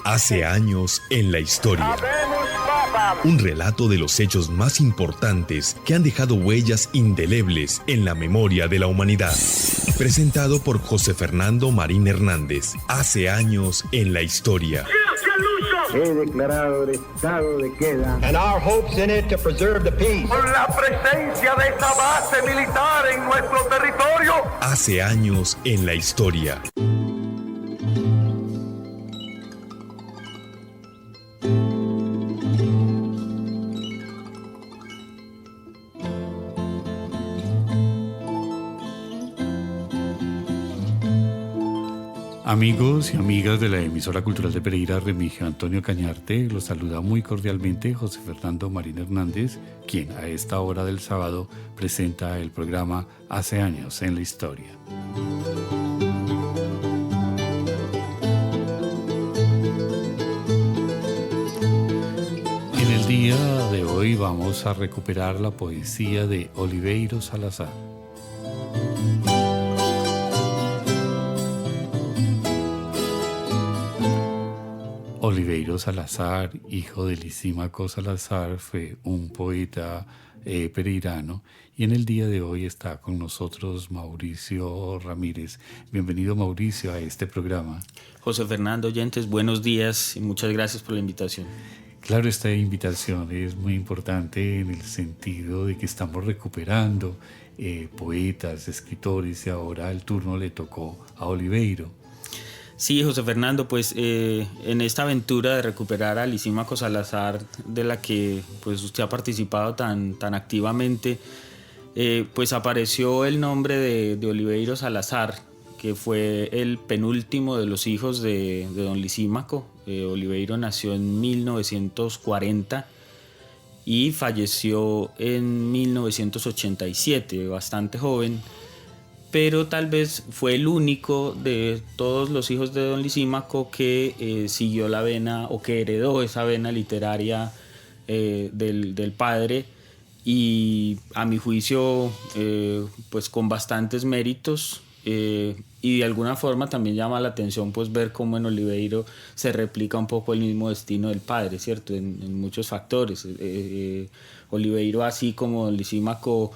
Hace años en la historia. Un relato de los hechos más importantes que han dejado huellas indelebles en la memoria de la humanidad. Presentado por José Fernando Marín Hernández. Hace años en la historia. He declarado el estado de queda. And our hopes in it to preserve the peace. Por la presencia de esta base militar en nuestro territorio. Hace años en la historia. Amigos y amigas de la emisora cultural de Pereira, Remigio Antonio Cañarte, los saluda muy cordialmente José Fernando Marín Hernández, quien a esta hora del sábado presenta el programa Hace años en la historia. En el día de hoy vamos a recuperar la poesía de Oliveiro Salazar. Oliveiro Salazar, hijo de Lisímaco Salazar, fue un poeta pereirano y en el día de hoy está con nosotros Mauricio Ramírez. Bienvenido, Mauricio, a este programa. José Fernando, oyentes, buenos días y muchas gracias por la invitación. Claro, esta invitación es muy importante en el sentido de que estamos recuperando poetas, escritores y ahora el turno le tocó a Oliveiro. Sí, José Fernando, pues en esta aventura de recuperar a Lisímaco Salazar, de la que pues usted ha participado tan activamente, pues apareció el nombre de Oliveiro Salazar, que fue el penúltimo de los hijos de don Lisímaco. Oliveiro nació en 1940 y falleció en 1987, bastante joven. Pero tal vez fue el único de todos los hijos de don Lisímaco que siguió la vena o que heredó esa vena literaria del padre y a mi juicio pues con bastantes méritos y de alguna forma también llama la atención pues ver cómo en Oliveiro se replica un poco el mismo destino del padre, ¿cierto? En muchos factores. Oliveiro, así como don Lisímaco,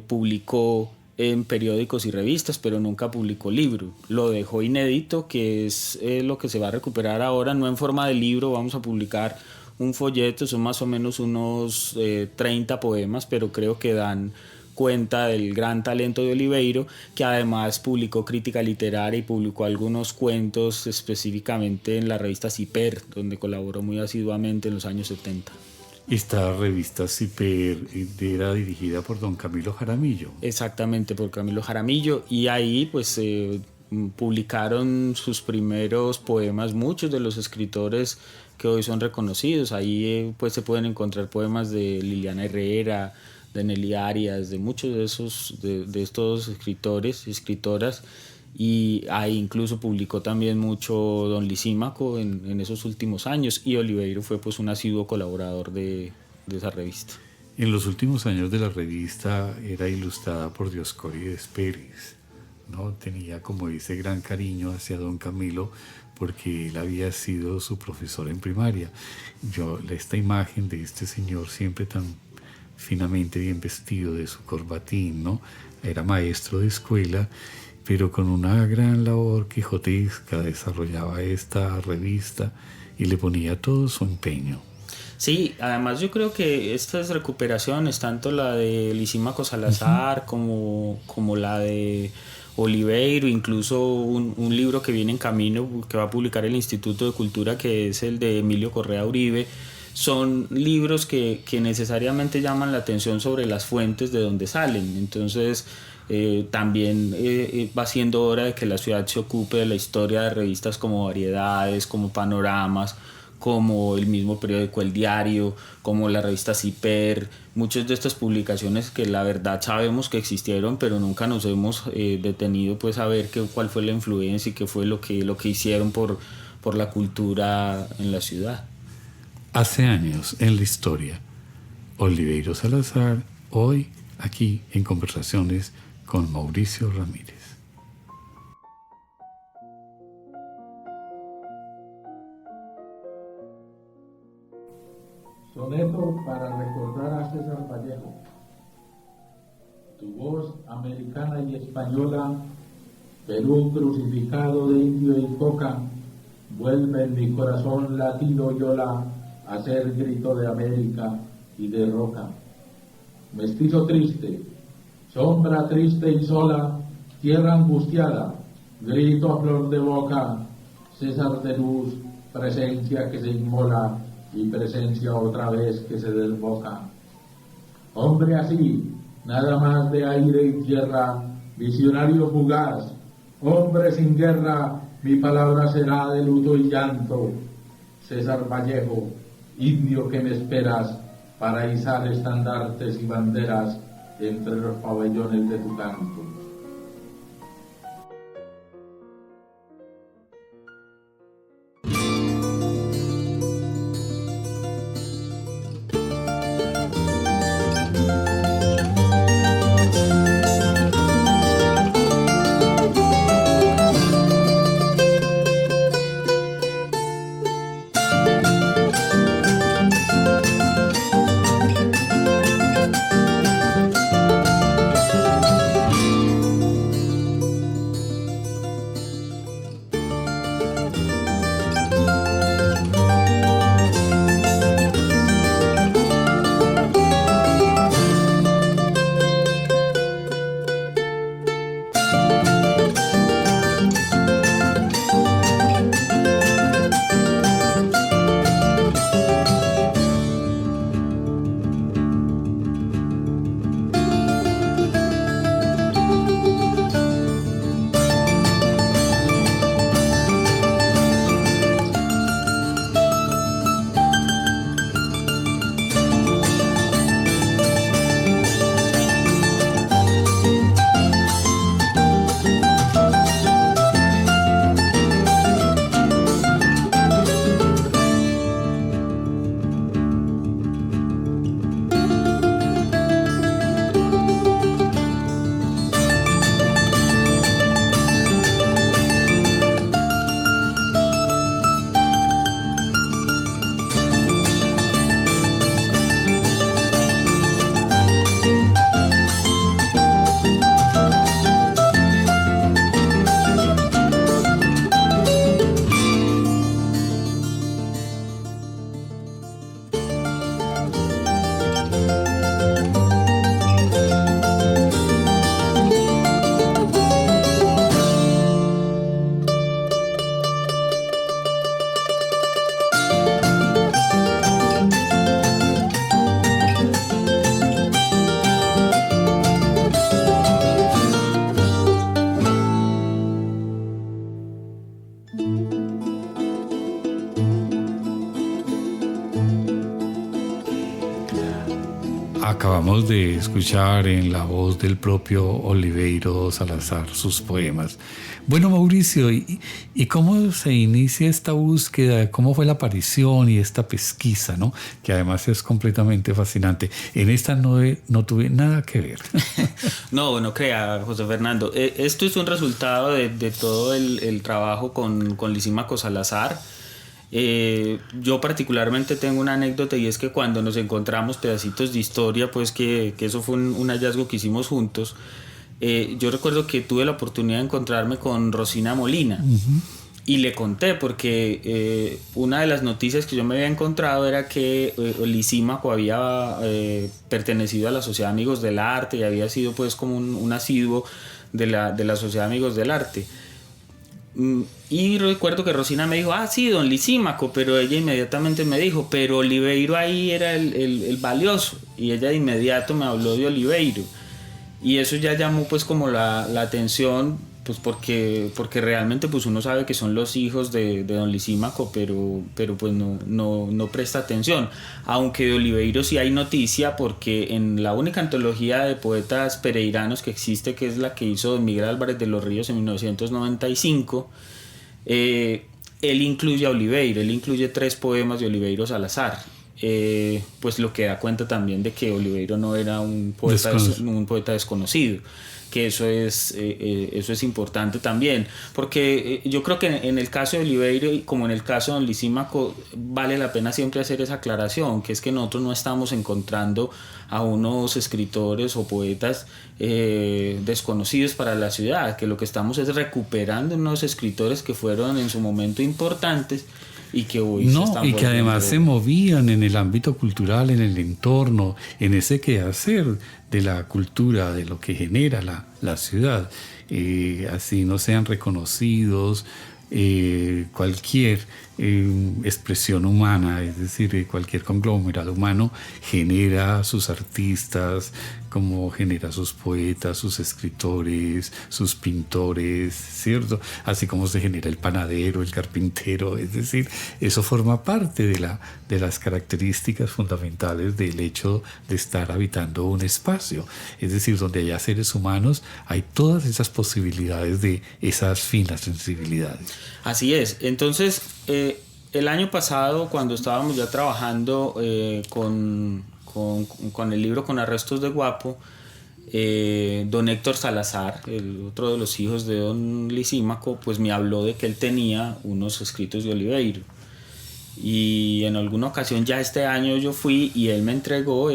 publicó en periódicos y revistas, pero nunca publicó libro. Lo dejó inédito, que es lo que se va a recuperar ahora, no en forma de libro. Vamos a publicar un folleto, son más o menos unos 30 poemas, pero creo que dan cuenta del gran talento de Oliveiro, que además publicó crítica literaria y publicó algunos cuentos específicamente en la revista Ciper, donde colaboró muy asiduamente en los años 70. Esta revista Ciper era dirigida por don Camilo Jaramillo. Exactamente, por Camilo Jaramillo, y ahí pues publicaron sus primeros poemas muchos de los escritores que hoy son reconocidos. Ahí pues se pueden encontrar poemas de Liliana Herrera, de Nelly Arias, de muchos de estos escritores y escritoras. Y ahí incluso publicó también mucho don Lisímaco en esos últimos años, y Oliveiro fue pues un asiduo colaborador de esa revista. En los últimos años de la revista era ilustrada por Dioscórides Pérez, ¿no? Tenía como ese gran cariño hacia don Camilo porque él había sido su profesor en primaria. Esta imagen de este señor siempre tan finamente bien vestido, de su corbatín, ¿no? Era maestro de escuela, pero con una gran labor quijotesca desarrollaba esta revista y le ponía todo su empeño. Sí, además yo creo que estas recuperaciones, tanto la de Lisímaco Salazar como la de Oliveiro, incluso un libro que viene en camino, que va a publicar el Instituto de Cultura, que es el de Emilio Correa Uribe, son libros que necesariamente llaman la atención sobre las fuentes de donde salen. Entonces también va siendo hora de que la ciudad se ocupe de la historia de revistas como Variedades, como Panoramas, como el mismo periódico El Diario, como la revista Ciper. Muchas de estas publicaciones que la verdad sabemos que existieron, pero nunca nos hemos detenido pues a ver cuál fue la influencia y qué fue lo que hicieron por la cultura en la ciudad. Hace años en la historia, Oliveiro Salazar, hoy aquí en Conversaciones con Mauricio Ramírez. Soneto para recordar a César Vallejo. Tu voz americana y española, Perú crucificado de indio y coca, vuelve en mi corazón latido yola a ser grito de América y de roca. Mestizo triste, sombra triste y sola, tierra angustiada, grito a flor de boca, César de luz, presencia que se inmola y presencia otra vez que se desboca. Hombre así, nada más de aire y tierra, visionario fugaz, hombre sin guerra, mi palabra será de luto y llanto. César Vallejo, indio que me esperas, para izar estandartes y banderas entre los pabellones de tu canto. Acabamos de escuchar en la voz del propio Oliveiro Salazar sus poemas. Bueno, Mauricio, ¿y cómo se inicia esta búsqueda? ¿Cómo fue la aparición y esta pesquisa, ¿no? Que además es completamente fascinante. En esta no tuve nada que ver. No, no crea, José Fernando. Esto es un resultado de todo el trabajo con Lisímaco Salazar. Yo particularmente tengo una anécdota, y es que cuando nos encontramos pedacitos de historia, pues que eso fue un hallazgo que hicimos juntos. Yo recuerdo que tuve la oportunidad de encontrarme con Rosina Molina. Uh-huh. Y le conté, porque una de las noticias que yo me había encontrado era que Lisímaco había pertenecido a la Sociedad Amigos del Arte y había sido pues como un asiduo de la Sociedad Amigos del Arte. Y recuerdo que Rosina me dijo, sí, don Lisímaco, pero ella inmediatamente me dijo, pero Oliveiro ahí era el valioso, y ella de inmediato me habló de Oliveiro, y eso ya llamó pues como la atención, pues porque realmente pues uno sabe que son los hijos de don Lisímaco, pero pues no presta atención, aunque de Oliveiro sí hay noticia, porque en la única antología de poetas pereiranos que existe, que es la que hizo don Miguel Álvarez de los Ríos en 1995, él incluye a Oliveiro, él incluye 3 poemas de Oliveiro Salazar. pues lo que da cuenta también de que Oliveiro no era un poeta desconocido, que eso es importante también, porque yo creo que en el caso de Oliveiro y como en el caso de Don Lisímaco vale la pena siempre hacer esa aclaración, que es que nosotros no estamos encontrando a unos escritores o poetas desconocidos para la ciudad, que lo que estamos es recuperando unos escritores que fueron en su momento importantes y que hoy y que además se movían en el ámbito cultural, en el entorno, en ese quehacer de la cultura, de lo que genera la ciudad, así no sean reconocidos. Cualquier expresión humana, es decir, cualquier conglomerado humano genera sus artistas, como genera sus poetas, sus escritores, sus pintores, ¿cierto? Así como se genera el panadero, el carpintero, es decir, eso forma parte de las características fundamentales del hecho de estar habitando un espacio, es decir, donde haya seres humanos, hay todas esas posibilidades de esas finas sensibilidades. Así es. Entonces, el año pasado, cuando estábamos ya trabajando con el libro Con Arrestos de Guapo, don Héctor Salazar, el otro de los hijos de don Lisímaco, pues me habló de que él tenía unos escritos de Oliveiro. Y en alguna ocasión ya este año yo fui y él me entregó,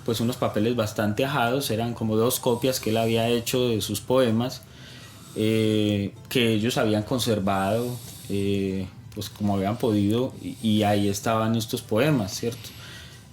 pues unos papeles bastante ajados, eran como 2 copias que él había hecho de sus poemas, que ellos habían conservado pues como habían podido, y ahí estaban estos poemas, ¿cierto?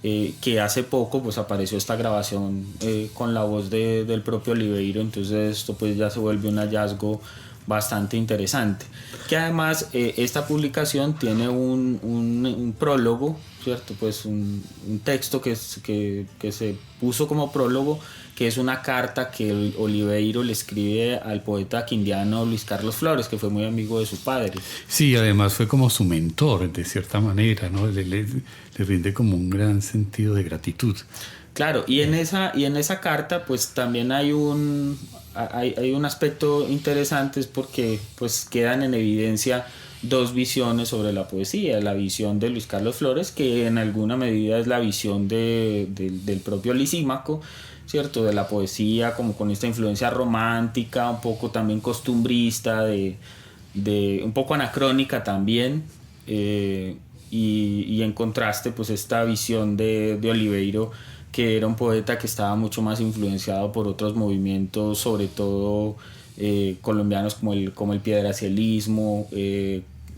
Que hace poco pues apareció esta grabación con la voz del propio Oliveiro, entonces esto pues ya se vuelve un hallazgo bastante interesante, que además esta publicación tiene un prólogo, ¿cierto? Pues un texto que se puso como prólogo, que es una carta que Oliveiro le escribe al poeta quindiano Luis Carlos Flores, que fue muy amigo de su padre. Sí, además fue como su mentor, de cierta manera, ¿no? Le rinde como un gran sentido de gratitud. Claro, y en esa carta pues también hay un aspecto interesante, es porque pues quedan en evidencia 2 visiones sobre la poesía: la visión de Luis Carlos Flores, que en alguna medida es la visión del propio Lisímaco, ¿cierto? De la poesía como con esta influencia romántica, un poco también costumbrista, de un poco anacrónica también, y en contraste pues esta visión de Oliveiro, que era un poeta que estaba mucho más influenciado por otros movimientos, sobre todo colombianos como el piedracielismo,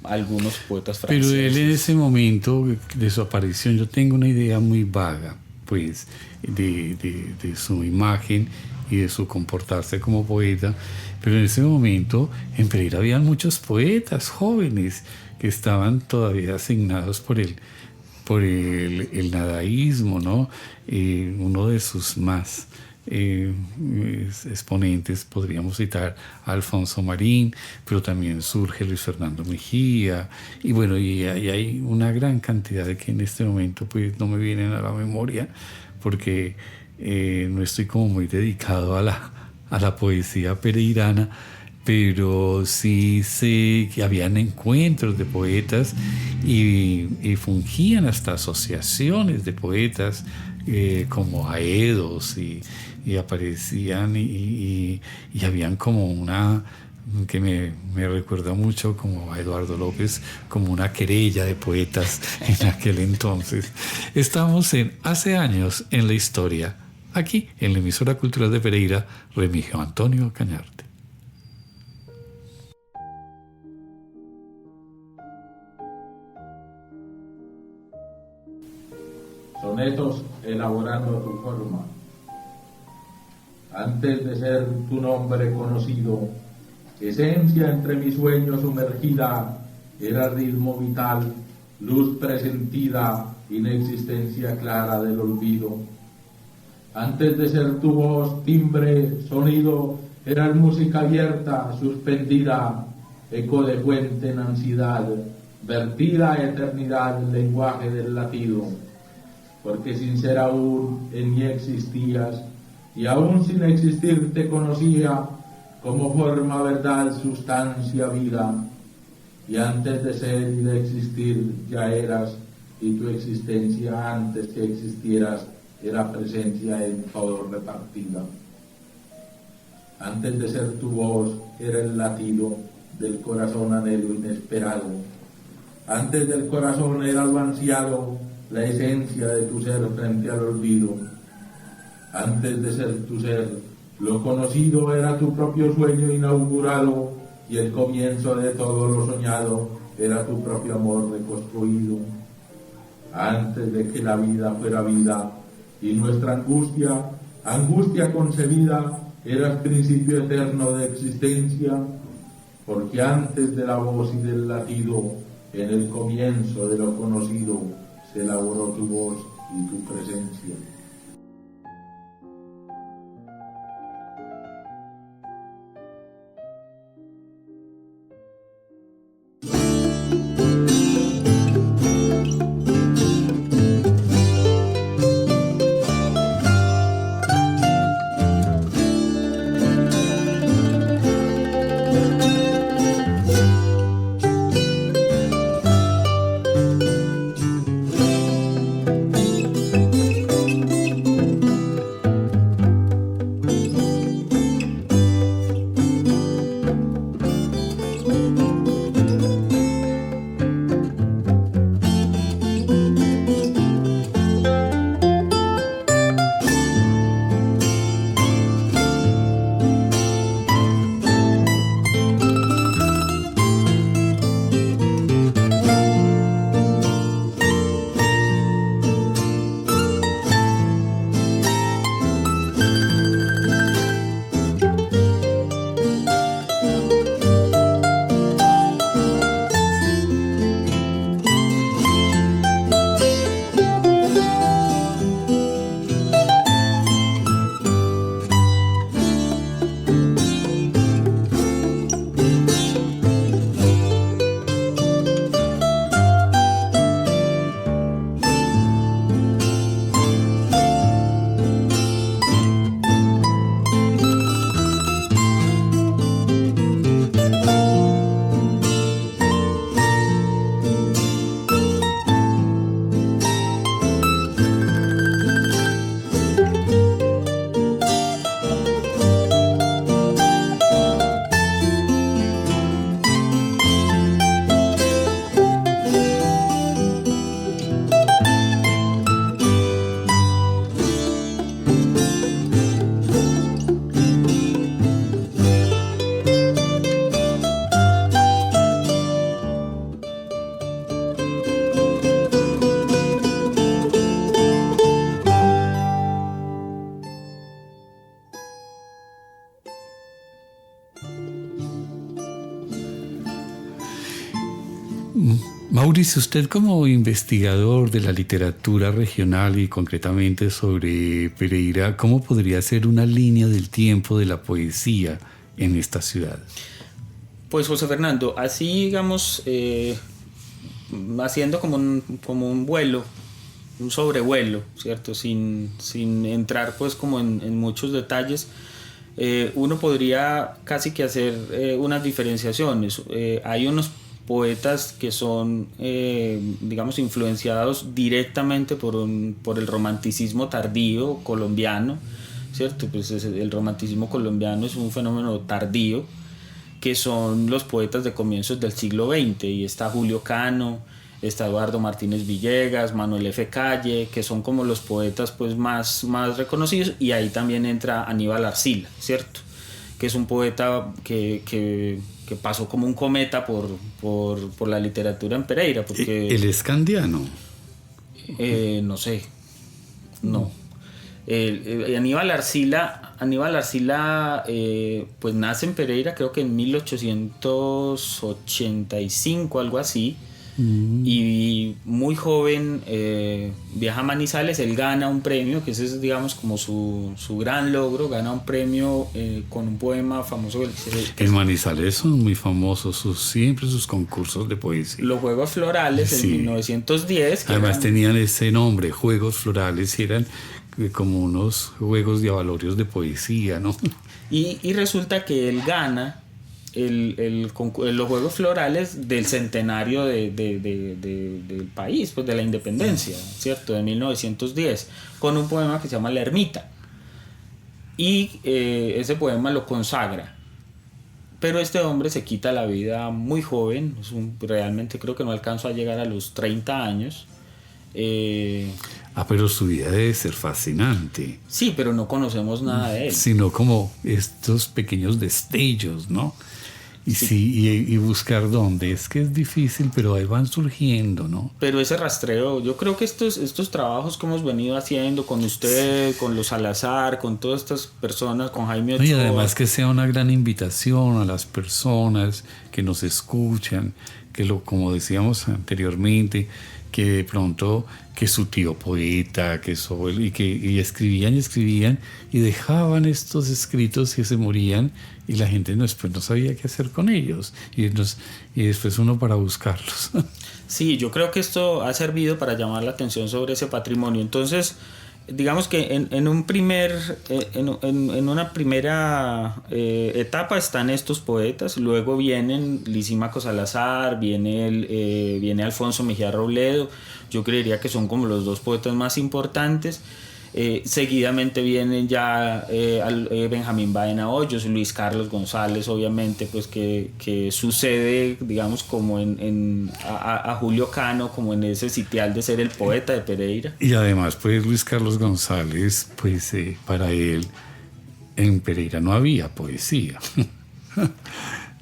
algunos poetas franceses. Pero él en ese momento de su aparición, yo tengo una idea muy vaga, pues, de su imagen y de su comportarse como poeta, pero en ese momento en Pereira habían muchos poetas jóvenes que estaban todavía asignados por el nadaísmo, ¿no? Uno de sus más exponentes podríamos citar a Alfonso Marín, pero también surge Luis Fernando Mejía, y bueno, y hay una gran cantidad de que en este momento pues no me vienen a la memoria, porque no estoy como muy dedicado a la poesía pereirana, pero sí sé que habían encuentros de poetas y fungían hasta asociaciones de poetas como aedos, y aparecían y habían como una que me recuerda mucho como a Eduardo López, como una querella de poetas en aquel entonces. Estamos hace años en la historia, aquí en la emisora cultural de Pereira, Remigio Antonio Cañarte. Sonetos elaborando tu forma. Antes de ser tu nombre conocido, esencia entre mi sueño sumergida, era ritmo vital, luz presentida, inexistencia clara del olvido. Antes de ser tu voz, timbre, sonido, eras música abierta, suspendida, eco de fuente en ansiedad, vertida eternidad, lenguaje del latido. Porque sin ser aún en mí existías, y aún sin existir te conocía, como forma, verdad, sustancia, vida. Y antes de ser y de existir ya eras, y tu existencia antes que existieras era presencia en todo repartida. Antes de ser tu voz era el latido del corazón anhelo inesperado. Antes del corazón era lo ansiado, la esencia de tu ser frente al olvido. Antes de ser tu ser, lo conocido era tu propio sueño inaugurado, y el comienzo de todo lo soñado era tu propio amor reconstruido. Antes de que la vida fuera vida, y nuestra angustia, angustia concebida, eras principio eterno de existencia, porque antes de la voz y del latido, en el comienzo de lo conocido, se elaboró tu voz y tu presencia. Mauricio, usted como investigador de la literatura regional y concretamente sobre Pereira, ¿cómo podría ser una línea del tiempo de la poesía en esta ciudad? Pues José Fernando, así digamos, haciendo como un vuelo, un sobrevuelo, ¿cierto? Sin entrar pues como en muchos detalles, uno podría casi que hacer unas diferenciaciones. Hay unos poetas que son, digamos, influenciados directamente por el romanticismo tardío colombiano, ¿cierto? Pues el romanticismo colombiano es un fenómeno tardío, que son los poetas de comienzos del siglo XX, y está Julio Cano, está Eduardo Martínez Villegas, Manuel F. Calle, que son como los poetas pues más reconocidos, y ahí también entra Aníbal Arcila, ¿cierto? Que es un poeta que pasó como un cometa por la literatura en Pereira. Porque, ¿El escandiano? No sé, no. Aníbal Arcila pues nace en Pereira creo que en 1885, algo así. Y muy joven viaja a Manizales. Él gana un premio, que ese es digamos como su gran logro. Gana un premio con un poema famoso en Manizales son muy famosos siempre sus concursos de poesía, los Juegos Florales, sí. En 1910 además tenían ese nombre, Juegos Florales, y eran como unos juegos de avalorios de poesía, ¿no? Y resulta que él gana los Juegos Florales del centenario del país, pues de la independencia, ¿cierto? De 1910, con un poema que se llama La Ermita. Y ese poema lo consagra. Pero este hombre se quita la vida muy joven, realmente creo que no alcanzó a llegar a los 30 años. Pero su vida debe ser fascinante. Sí, pero no conocemos nada de él. Sino como estos pequeños destellos, ¿no? Y buscar dónde. Es que es difícil, pero ahí van surgiendo, ¿no? Pero ese rastreo, yo creo que estos trabajos que hemos venido haciendo con usted, con los Salazar, con todas estas personas, con Jaime Ochoa. Y además que sea una gran invitación a las personas que nos escuchan, como decíamos anteriormente, que de pronto que su tío poeta, que su abuelo, y escribían y dejaban estos escritos y se morían y la gente después no sabía qué hacer con ellos y después uno para buscarlos. Sí, yo creo que esto ha servido para llamar la atención sobre ese patrimonio. Entonces, digamos que en una primera etapa están estos poetas, luego vienen Lisímaco Salazar, viene Alfonso Mejía Robledo. Yo creería que son como los dos poetas más importantes. Seguidamente vienen ya Benjamín Baena Hoyos, Luis Carlos González, obviamente, pues que sucede, digamos, como a Julio Cano, como en ese sitial de ser el poeta de Pereira. Y además, pues Luis Carlos González, pues para él en Pereira no había poesía.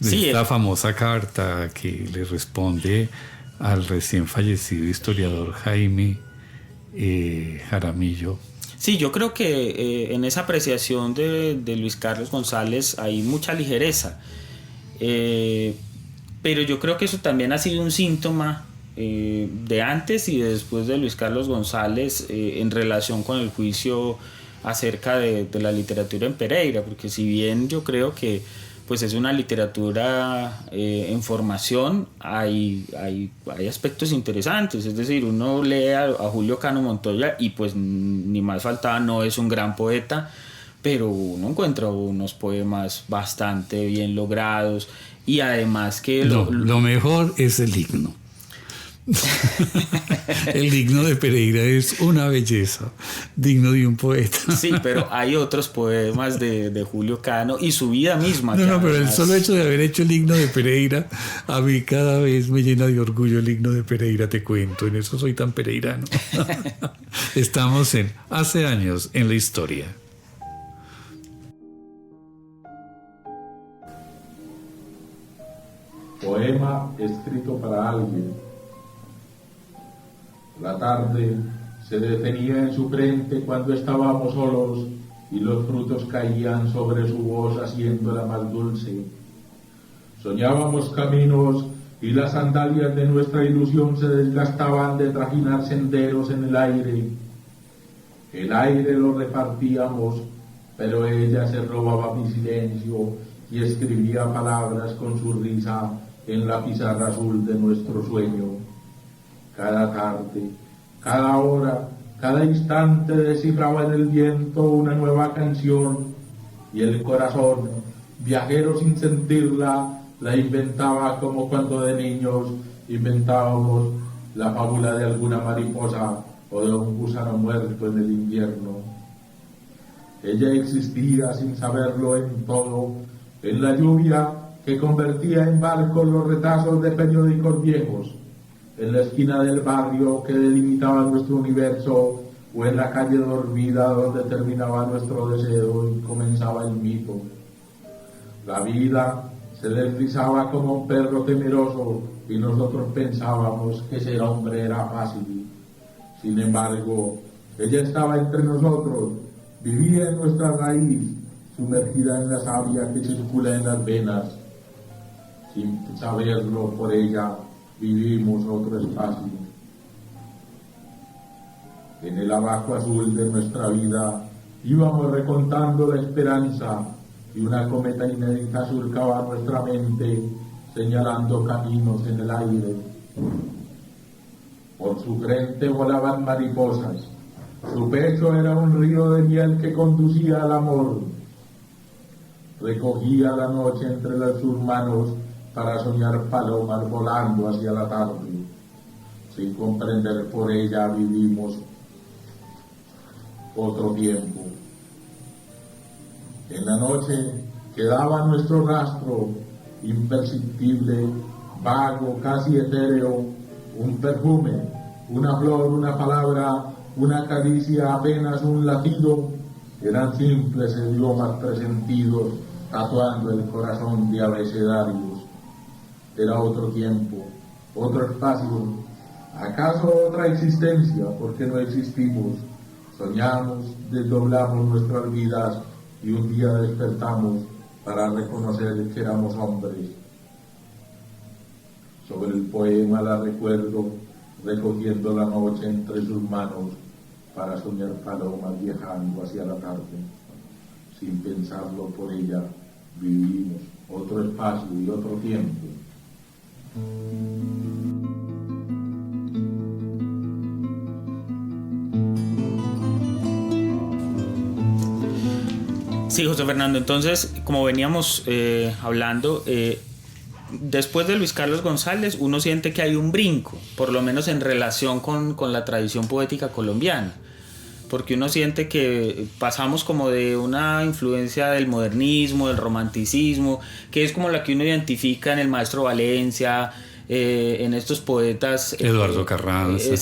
Sí, esta famosa carta que le responde al recién fallecido historiador Jaime Jaramillo. Sí, yo creo que en esa apreciación de Luis Carlos González hay mucha ligereza, pero yo creo que eso también ha sido un síntoma de antes y después de Luis Carlos González en relación con el juicio acerca de la literatura en Pereira, porque si bien yo creo que pues es una literatura en formación, hay aspectos interesantes, es decir, uno lee a Julio Cano Montoya y pues ni más faltaba, no es un gran poeta, pero uno encuentra unos poemas bastante bien logrados y además que lo mejor es el himno. El himno de Pereira es una belleza, digno de un poeta. Sí, pero hay otros poemas de Julio Cano y su vida misma. No, pero el solo hecho de haber hecho el himno de Pereira, a mí cada vez me llena de orgullo el himno de Pereira, te cuento, en eso soy tan pereirano. Estamos en Hace años en la historia. Poema escrito para alguien. La tarde se detenía en su frente cuando estábamos solos y los frutos caían sobre su voz haciéndola más dulce. Soñábamos caminos y las sandalias de nuestra ilusión se desgastaban de trajinar senderos en el aire. El aire lo repartíamos, pero ella se robaba mi silencio y escribía palabras con su risa en la pizarra azul de nuestro sueño. Cada tarde, cada hora, cada instante descifraba en el viento una nueva canción y el corazón, viajero sin sentirla, la inventaba como cuando de niños inventábamos la fábula de alguna mariposa o de un gusano muerto en el invierno. Ella existía sin saberlo en todo, en la lluvia que convertía en barcos los retazos de periódicos viejos, en la esquina del barrio que delimitaba nuestro universo o en la calle dormida donde terminaba nuestro deseo y comenzaba el mito. La vida se deslizaba como un perro temeroso y nosotros pensábamos que ser hombre era fácil. Sin embargo, ella estaba entre nosotros, vivía en nuestra raíz, sumergida en la savia que circula en las venas. Sin saberlo por ella, vivimos otro espacio. En el abajo azul de nuestra vida íbamos recontando la esperanza y una cometa inédita surcaba nuestra mente señalando caminos en el aire. Por su frente volaban mariposas, su pecho era un río de miel que conducía al amor. recogía la noche entre las sus manos para soñar palomas volando hacia la tarde. Sin comprender por ella vivimos otro tiempo. En la noche quedaba nuestro rastro imperceptible, vago, casi etéreo, un perfume, una flor, una palabra, una caricia, apenas un latido. Eran simples idiomas presentidos, tatuando el corazón de abecedarios. Era otro tiempo, otro espacio, acaso otra existencia, porque no existimos. Soñamos, desdoblamos nuestras vidas y un día despertamos para reconocer que éramos hombres. Sobre el poema la recuerdo, recogiendo la noche entre sus manos para soñar palomas viajando hacia la tarde. Sin pensarlo por ella, vivimos otro espacio y otro tiempo. Sí, José Fernando, entonces, como veníamos hablando, después de Luis Carlos González, uno siente que hay un brinco, por lo menos en relación con la tradición poética colombiana, porque uno siente que pasamos como de una influencia del modernismo, del romanticismo, que es como la que uno identifica en el maestro Valencia, en estos poetas... Eduardo Carranza.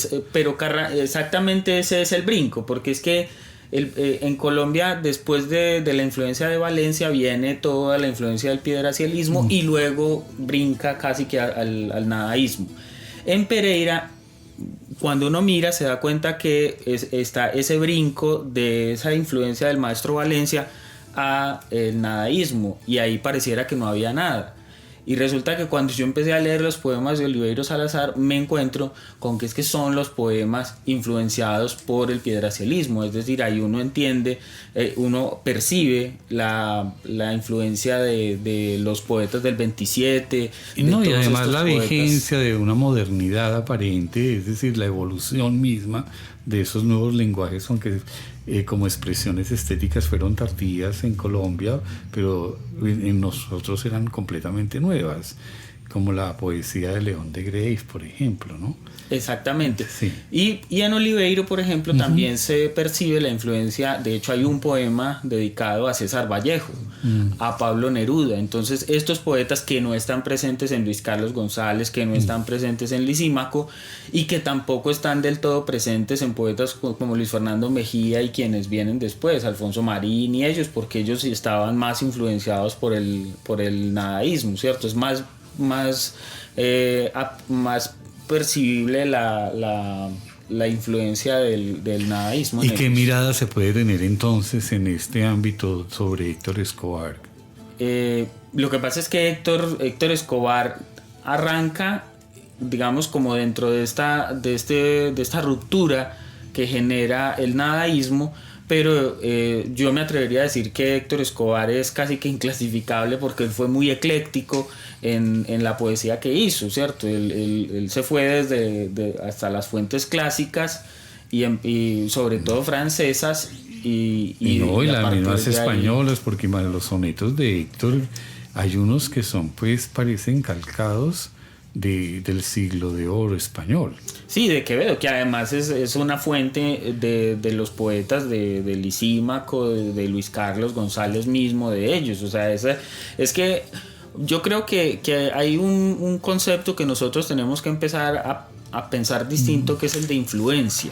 Exactamente ese es el brinco, porque es que en Colombia, después de la influencia de Valencia, viene toda la influencia del piedracialismo y luego brinca casi que al nadaísmo. En Pereira, cuando uno mira, se da cuenta que está ese brinco de esa influencia del maestro Valencia a el nadaísmo, y ahí pareciera que no había nada. Y resulta que cuando yo empecé a leer los poemas de Oliverio Salazar, me encuentro con que es que son los poemas influenciados por el piedracialismo. Es decir, ahí uno entiende, uno percibe la influencia de los poetas del 27. Y además la vigencia de una modernidad aparente, es decir, la evolución misma de esos nuevos lenguajes, aunque como expresiones estéticas fueron tardías en Colombia, pero en nosotros eran completamente nuevas, como la poesía de León de Greiff, por ejemplo, ¿no? Exactamente. Sí. Y en Oliveiro, por ejemplo, también se percibe la influencia. De hecho, hay un poema dedicado a César Vallejo, a Pablo Neruda. Entonces, estos poetas que no están presentes en Luis Carlos González, que no están presentes en Lisímaco, y que tampoco están del todo presentes en poetas como Luis Fernando Mejía y quienes vienen después, Alfonso Marín y ellos, porque ellos estaban más influenciados por el nadaísmo, ¿cierto? Es más percibible la influencia del nadaísmo. ¿Y qué mirada se puede tener entonces en este ámbito sobre Héctor Escobar? Lo que pasa es que Héctor Escobar arranca, digamos, como dentro de esta ruptura que genera el nadaísmo, pero yo me atrevería a decir que Héctor Escobar es casi que inclasificable porque él fue muy ecléctico en la poesía que hizo, ¿cierto? Él se fue desde hasta las fuentes clásicas y sobre todo francesas y las mismas españolas, porque los sonetos de Héctor hay unos que son, pues, parecen calcados del siglo de oro español. Sí, de Quevedo, que además es una fuente de los poetas de Lisímaco, de Luis Carlos González mismo, de ellos. O sea, es que yo creo que hay un concepto que nosotros tenemos que empezar a pensar distinto, que es el de influencia.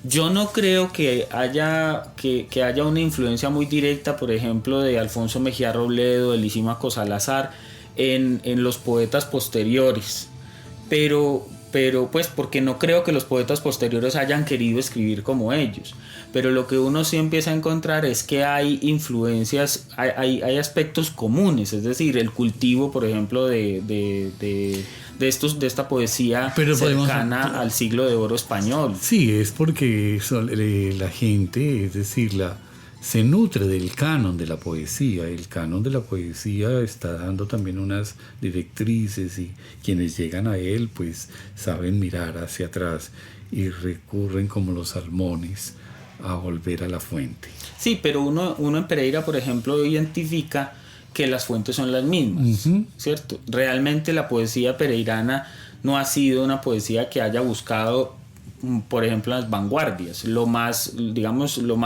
Yo no creo que haya una influencia muy directa, por ejemplo, de Alfonso Mejía Robledo, de Lisímaco Salazar, en los poetas posteriores, pero pues porque no creo que los poetas posteriores hayan querido escribir como ellos, pero lo que uno sí empieza a encontrar es que hay influencias, hay aspectos comunes, es decir, el cultivo, por ejemplo, de esta poesía cercana al siglo de oro español. Sí, es porque la gente, es decir, se nutre del canon de la poesía. El canon de la poesía está dando también unas directrices, y quienes llegan a él pues saben mirar hacia atrás y recurren como los salmones a volver a la fuente. Sí, pero uno en Pereira, por ejemplo, identifica que las fuentes son las mismas, ¿cierto? Realmente la poesía pereirana no ha sido una poesía que haya buscado, por ejemplo, las vanguardias. Lo más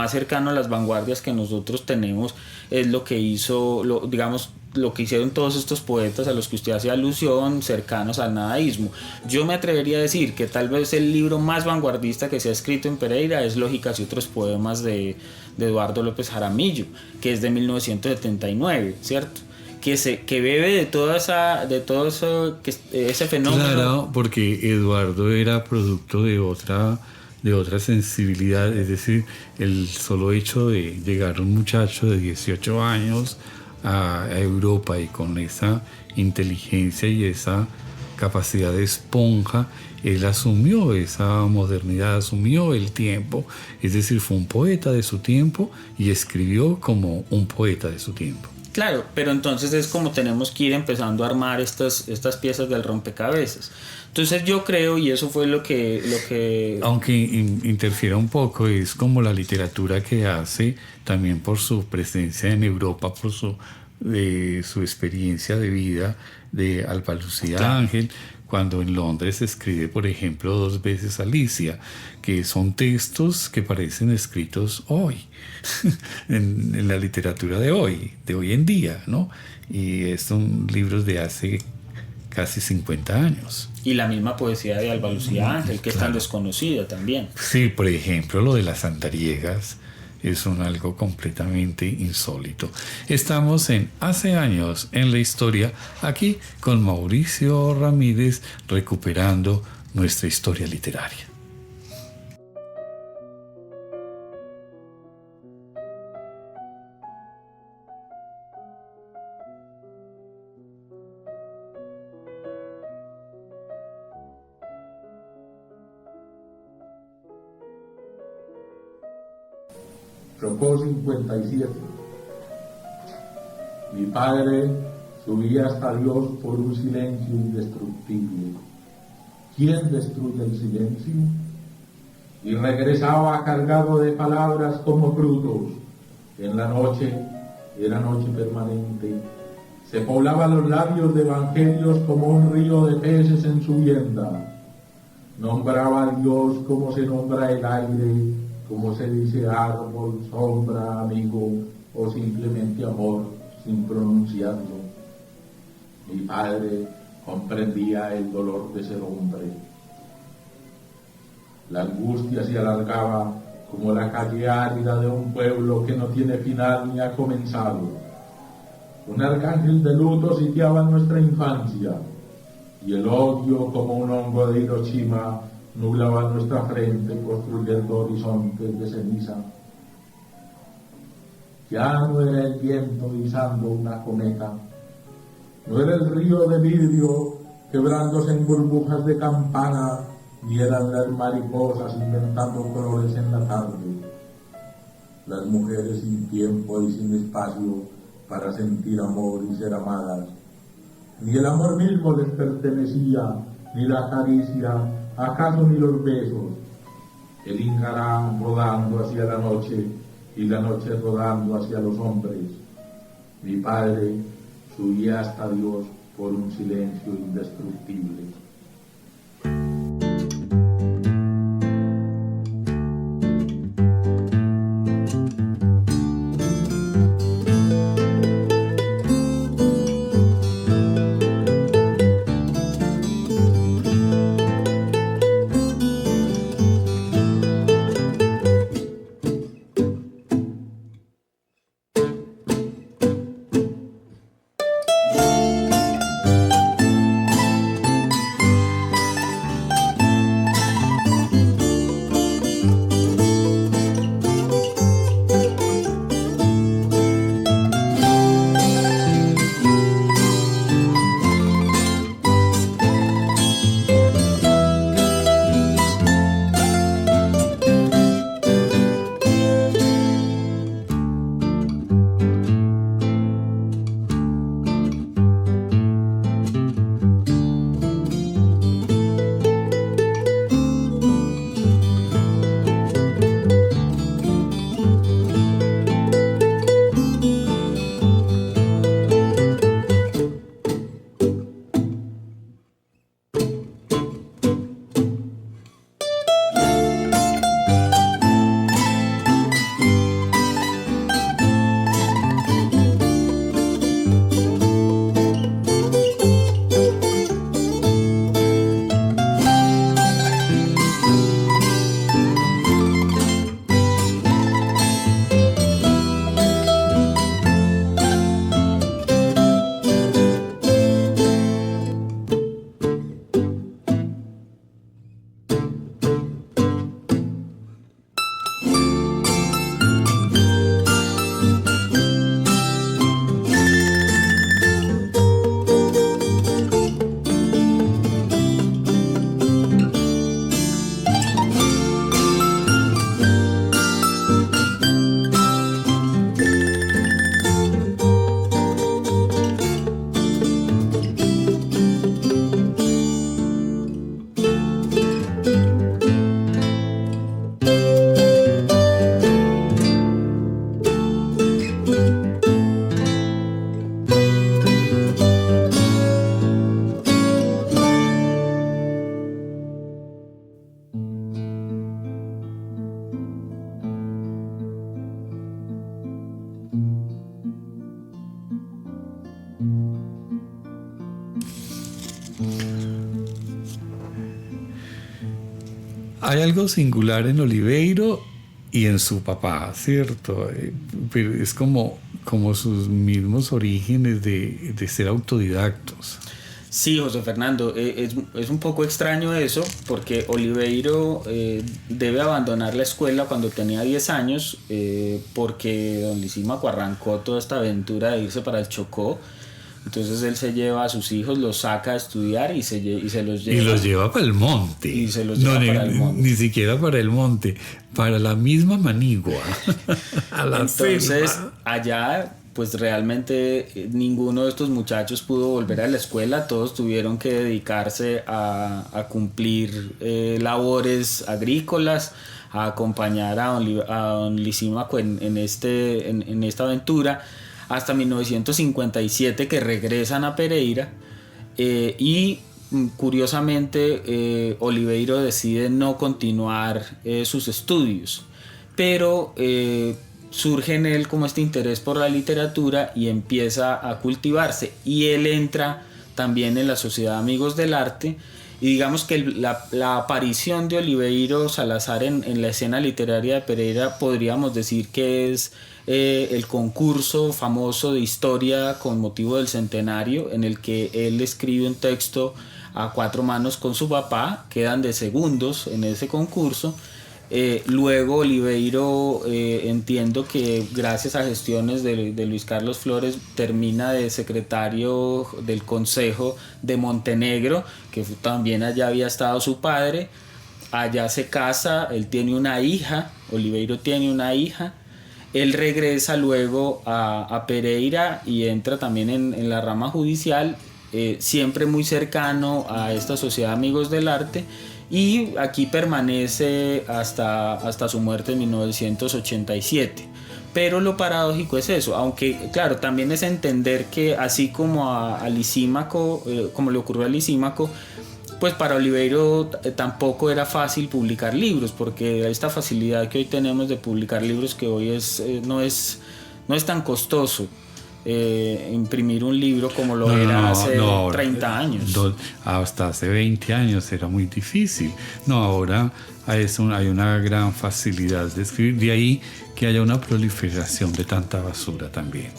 cercano a las vanguardias que nosotros tenemos es lo que hicieron todos estos poetas a los que usted hace alusión, cercanos al nadaísmo. Yo me atrevería a decir que tal vez el libro más vanguardista que se ha escrito en Pereira es Lógicas y otros poemas de Eduardo López Jaramillo, que es de 1979, ¿cierto? Que bebe de todo ese fenómeno. Claro, porque Eduardo era producto de otra sensibilidad, es decir, el solo hecho de llegar un muchacho de 18 años a Europa y con esa inteligencia y esa capacidad de esponja, él asumió esa modernidad, asumió el tiempo, es decir, fue un poeta de su tiempo y escribió como un poeta de su tiempo. Claro, pero entonces es como tenemos que ir empezando a armar estas piezas del rompecabezas. Entonces yo creo, y eso fue lo que... Aunque interfiera un poco, es como la literatura que hace, también por su presencia en Europa, por su experiencia de vida de Alba Lucía Claro. Ángel, cuando en Londres escribe, por ejemplo, 2 veces Alicia, que son textos que parecen escritos hoy, en la literatura de hoy en día, ¿no? Y son libros de hace casi 50 años. Y la misma poesía de Alba Lucía Ángel, que es tan desconocida también. Sí, por ejemplo, lo de las andariegas es algo completamente insólito. Estamos en Hace años en la historia, aquí con Mauricio Ramírez, recuperando nuestra historia literaria. Chocó 57. Mi padre subía hasta Dios por un silencio indestructible. ¿Quién destruye el silencio? Y regresaba cargado de palabras como frutos. En la noche, era noche permanente, se poblaban los labios de evangelios como un río de peces en su vienda. Nombraba a Dios como se nombra el aire, como se dice árbol, sombra, amigo o simplemente amor sin pronunciarlo. Mi padre comprendía el dolor de ser hombre. La angustia se alargaba como la calle árida de un pueblo que no tiene final ni ha comenzado. Un arcángel de luto sitiaba nuestra infancia y el odio como un hongo de Hiroshima nublaba nuestra frente construyendo horizontes de ceniza. Ya no era el viento izando una cometa, no era el río de vidrio quebrándose en burbujas de campana, ni eran las mariposas inventando colores en la tarde. Las mujeres sin tiempo y sin espacio para sentir amor y ser amadas. Ni el amor mismo les pertenecía, ni la caricia, acaso ni los besos. El Ingarán rodando hacia la noche y la noche rodando hacia los hombres. Mi padre subía hasta Dios por un silencio indestructible. Hay algo singular en Oliveiro y en su papá, ¿cierto? Pero es como sus mismos orígenes de ser autodidactos. Sí, José Fernando, es un poco extraño eso, porque Oliveiro debe abandonar la escuela cuando tenía 10 años, porque don Lisímaco arrancó toda esta aventura de irse para el Chocó. Entonces él se lleva a sus hijos, los saca a estudiar y se los lleva. Y los lleva para el monte. Y se los lleva para el monte. Ni siquiera para el monte, para la misma Manigua. A la Entonces, selva. allá, pues realmente ninguno de estos muchachos pudo volver a la escuela. Todos tuvieron que dedicarse a cumplir labores agrícolas, a acompañar a don Lisímaco en esta aventura, hasta 1957, que regresan a Pereira, y curiosamente Oliveiro decide no continuar sus estudios, pero surge en él como este interés por la literatura y empieza a cultivarse, y él entra también en la Sociedad de Amigos del Arte. Y digamos que la aparición de Oliveiro Salazar en la escena literaria de Pereira podríamos decir que es el concurso famoso de historia con motivo del centenario, en el que él escribe un texto a 4 manos con su papá. Quedan de segundos en ese concurso. Luego Oliveiro, entiendo que gracias a gestiones de Luis Carlos Flores, termina de secretario del Consejo de Montenegro, que también allá había estado su padre. Allá se casa, él tiene una hija, Oliveiro tiene una hija. Él regresa luego a Pereira y entra también en la rama judicial, siempre muy cercano a esta Sociedad de Amigos del Arte, y aquí permanece hasta su muerte en 1987. Pero lo paradójico es eso, aunque claro, también es entender que así como a Lisímaco, como le ocurrió a Lisímaco, pues para Oliveiro tampoco era fácil publicar libros, porque esta facilidad que hoy tenemos de publicar libros, que hoy no es tan costoso imprimir un libro como lo era hace 30 años. Hasta hace 20 años era muy difícil. No, ahora hay una gran facilidad de escribir, de ahí que haya una proliferación de tanta basura también.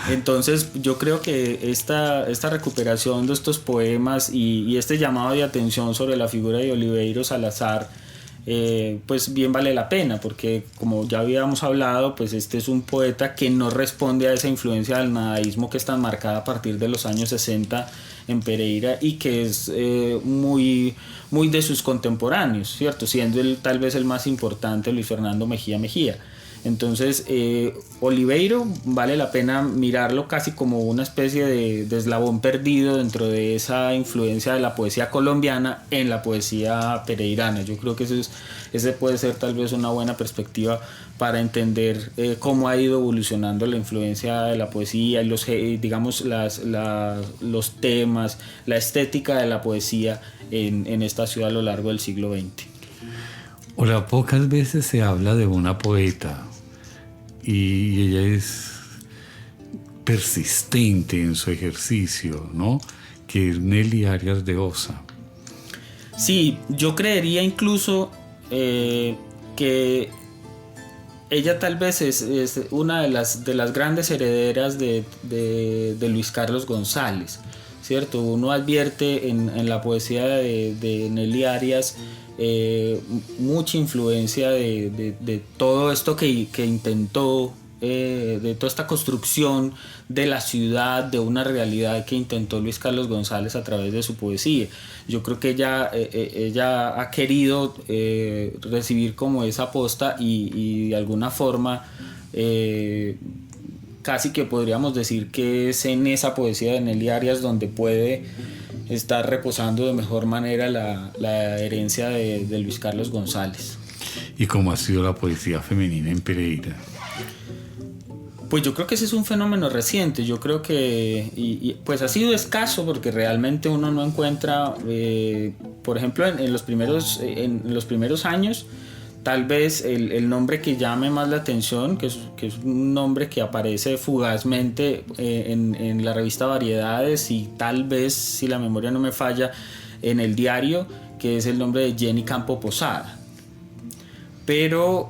Entonces yo creo que esta recuperación de estos poemas y este llamado de atención sobre la figura de Oliveiro Salazar, pues bien vale la pena, porque como ya habíamos hablado, pues este es un poeta que no responde a esa influencia del nadaísmo que es tan marcada a partir de los años 60 en Pereira, y que es muy de sus contemporáneos, ¿cierto? Siendo tal vez el más importante, Luis Fernando Mejía Mejía. Entonces Oliveiro vale la pena mirarlo casi como una especie de eslabón perdido dentro de esa influencia de la poesía colombiana en la poesía pereirana. Yo creo que ese puede ser tal vez una buena perspectiva para entender cómo ha ido evolucionando la influencia de la poesía y los temas, la estética de la poesía en esta ciudad a lo largo del siglo XX. Ahora, pocas veces se habla de una poeta, y ella es persistente en su ejercicio, ¿no? Que es Nelly Arias de Osa. Sí, yo creería incluso que ella tal vez es una de las grandes herederas de Luis Carlos González, ¿cierto? Uno advierte en la poesía de Nelly Arias mucha influencia de todo esto que intentó, de toda esta construcción de la ciudad, de una realidad que intentó Luis Carlos González a través de su poesía. Yo creo que ella ha querido recibir como esa posta y de alguna forma casi que podríamos decir que es en esa poesía de Nelly Arias donde puede estar reposando de mejor manera la herencia de Luis Carlos González. ¿Y cómo ha sido la poesía femenina en Pereira? Pues yo creo que ese es un fenómeno reciente. Yo creo que pues ha sido escaso, porque realmente uno no encuentra, por ejemplo, en los primeros años, tal vez el nombre que llame más la atención, que es un nombre que aparece fugazmente en la revista Variedades, y tal vez, si la memoria no me falla, en el diario, que es el nombre de Jenny Campo Posada. Pero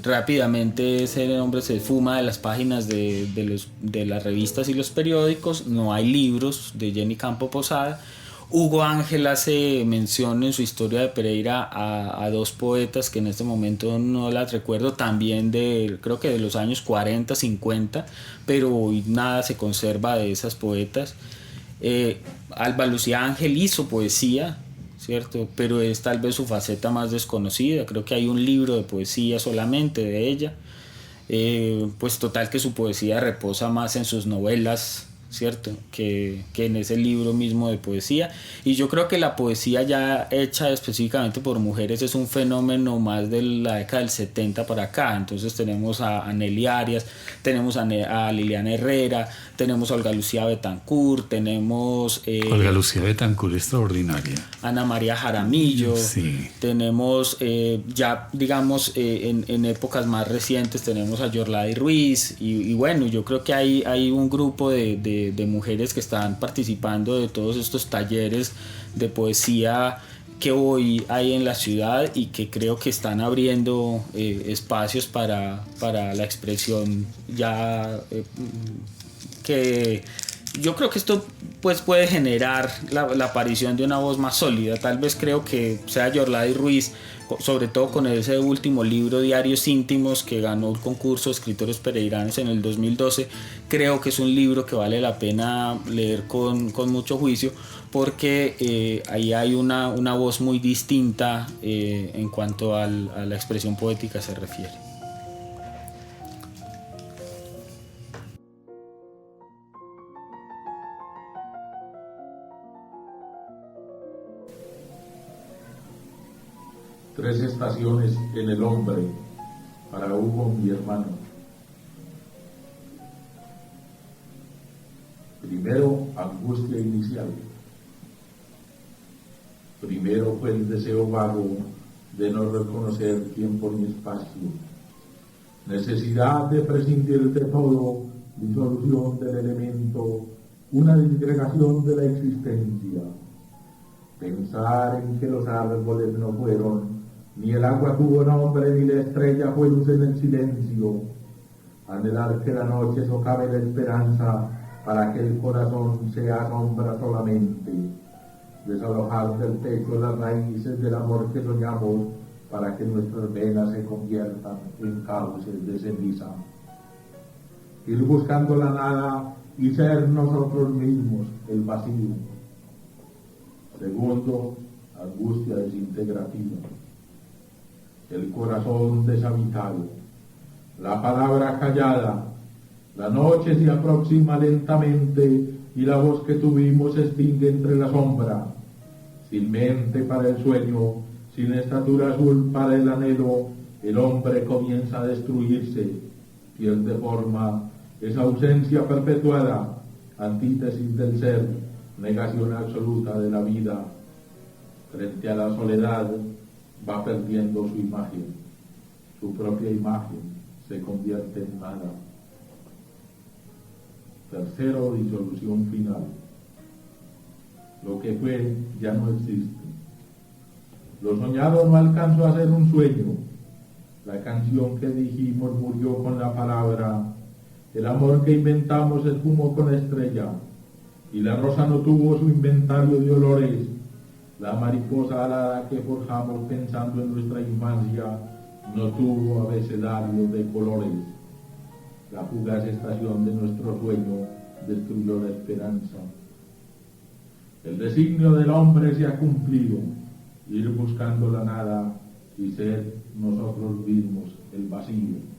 rápidamente ese nombre se esfuma de las páginas de las revistas y los periódicos. No hay libros de Jenny Campo Posada. Hugo Ángel hace mención en su historia de Pereira a dos poetas que en este momento no las recuerdo, también creo que de los años 40, 50, pero hoy nada se conserva de esas poetas. Alba Lucía Ángel hizo poesía, ¿cierto? Pero es tal vez su faceta más desconocida. Creo que hay un libro de poesía solamente de ella. Pues total que su poesía reposa más en sus novelas, ¿cierto? Que en ese libro mismo de poesía. Y yo creo que la poesía ya hecha específicamente por mujeres es un fenómeno más de la década del 70 para acá. Entonces tenemos a Nelly Arias, tenemos a Liliana Herrera, tenemos a Olga Lucía Betancourt, tenemos... Olga Lucía Betancourt, extraordinaria. Ana María Jaramillo, sí. Tenemos ya digamos en épocas más recientes tenemos a Yorlady Ruiz y bueno, yo creo que hay un grupo de mujeres que están participando de todos estos talleres de poesía que hoy hay en la ciudad y que creo que están abriendo espacios para la expresión ya que yo creo que esto pues puede generar la aparición de una voz más sólida. Tal vez creo que sea Yorlady Ruiz, sobre todo con ese último libro, Diarios Íntimos, que ganó el concurso de escritores pereiranos en el 2012. Creo que es un libro que vale la pena leer con mucho juicio, porque ahí hay una voz muy distinta en cuanto a la expresión poética se refiere. Tres estaciones en el hombre para Hugo, mi hermano. Primero, angustia inicial. Primero fue el deseo vago de no reconocer tiempo ni espacio. Necesidad de prescindir de todo, disolución del elemento, una disgregación de la existencia. Pensar en que los árboles no fueron, ni el agua tuvo nombre, ni la estrella fue luz en el silencio. Anhelar que la noche socave la esperanza para que el corazón sea sombra solamente. Desalojar del pecho las raíces del amor que soñamos para que nuestras venas se conviertan en cauces de ceniza. Ir buscando la nada y ser nosotros mismos el vacío. Segundo, angustia desintegrativa. El corazón deshabitado, la palabra callada, la noche se aproxima lentamente y la voz que tuvimos se extingue entre la sombra. Sin mente para el sueño, sin estatura azul para el anhelo, el hombre comienza a destruirse, pierde forma, es ausencia perpetuada, antítesis del ser, negación absoluta de la vida. Frente a la soledad va perdiendo su imagen, su propia imagen se convierte en nada. Tercero, disolución final. Lo que fue ya no existe. Lo soñado no alcanzó a ser un sueño. La canción que dijimos murió con la palabra. El amor que inventamos esfumó con estrella. Y la rosa no tuvo su inventario de olores. La mariposa alada que forjamos pensando en nuestra infancia no tuvo abecedario de colores. La fugaz estación de nuestro sueño destruyó la esperanza. El designio del hombre se ha cumplido, ir buscando la nada y ser nosotros mismos el vacío.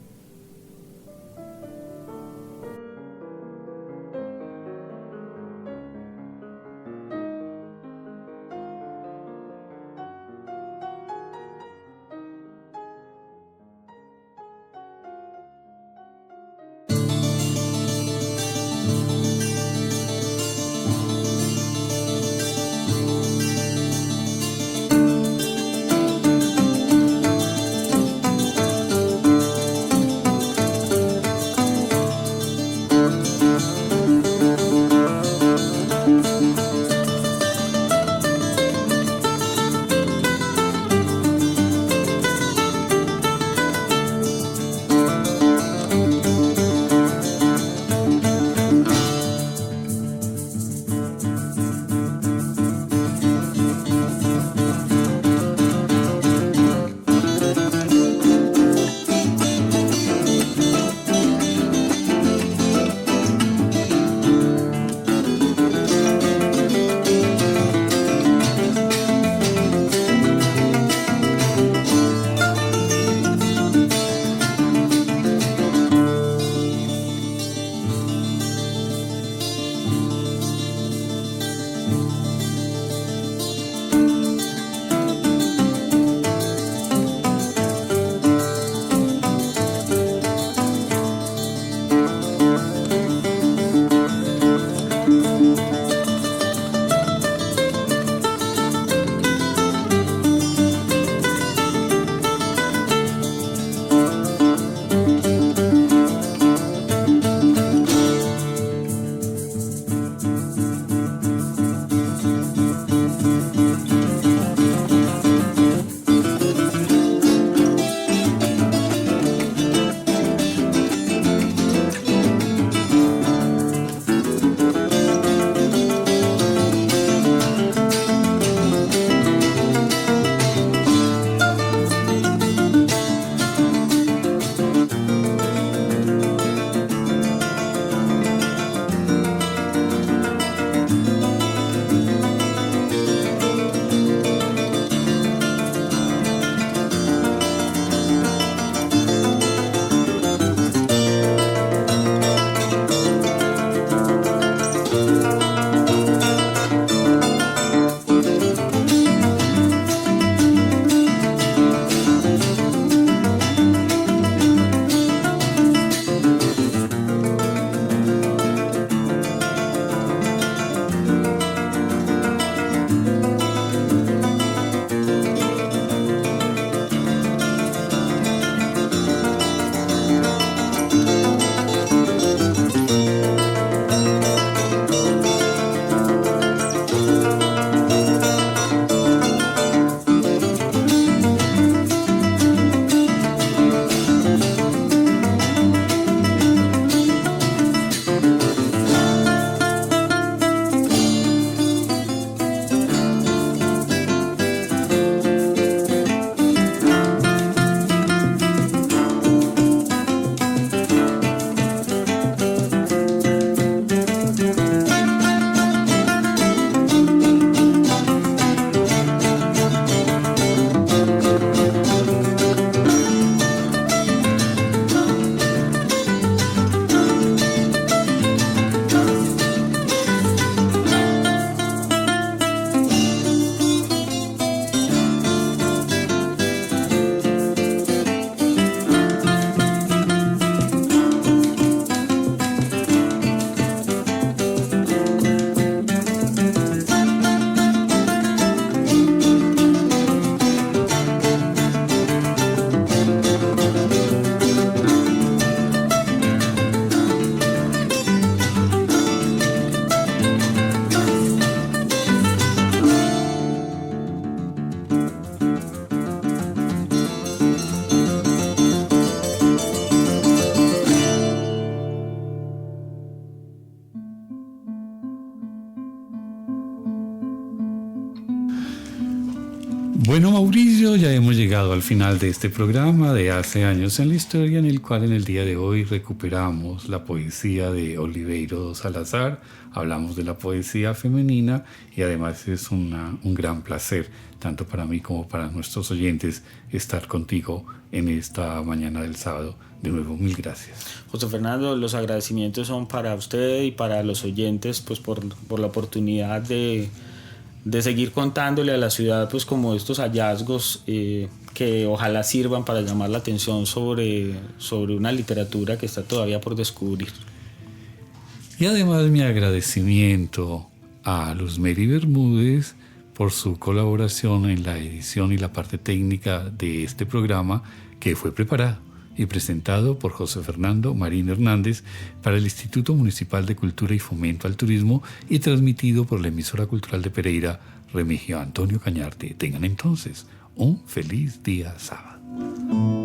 Bueno, Mauricio, ya hemos llegado al final de este programa de Hace años en la historia, en el cual en el día de hoy recuperamos la poesía de Oliverio Salazar, hablamos de la poesía femenina y además es un gran placer, tanto para mí como para nuestros oyentes, estar contigo en esta mañana del sábado. De nuevo, mil gracias. José Fernando, los agradecimientos son para usted y para los oyentes, pues por la oportunidad de seguir contándole a la ciudad pues como estos hallazgos que ojalá sirvan para llamar la atención sobre una literatura que está todavía por descubrir. Y además mi agradecimiento a Luz Mary Bermúdez por su colaboración en la edición y la parte técnica de este programa, que fue preparado y presentado por José Fernando Marín Hernández para el Instituto Municipal de Cultura y Fomento al Turismo y transmitido por la emisora cultural de Pereira, Remigio Antonio Cañarte. Tengan entonces un feliz día sábado.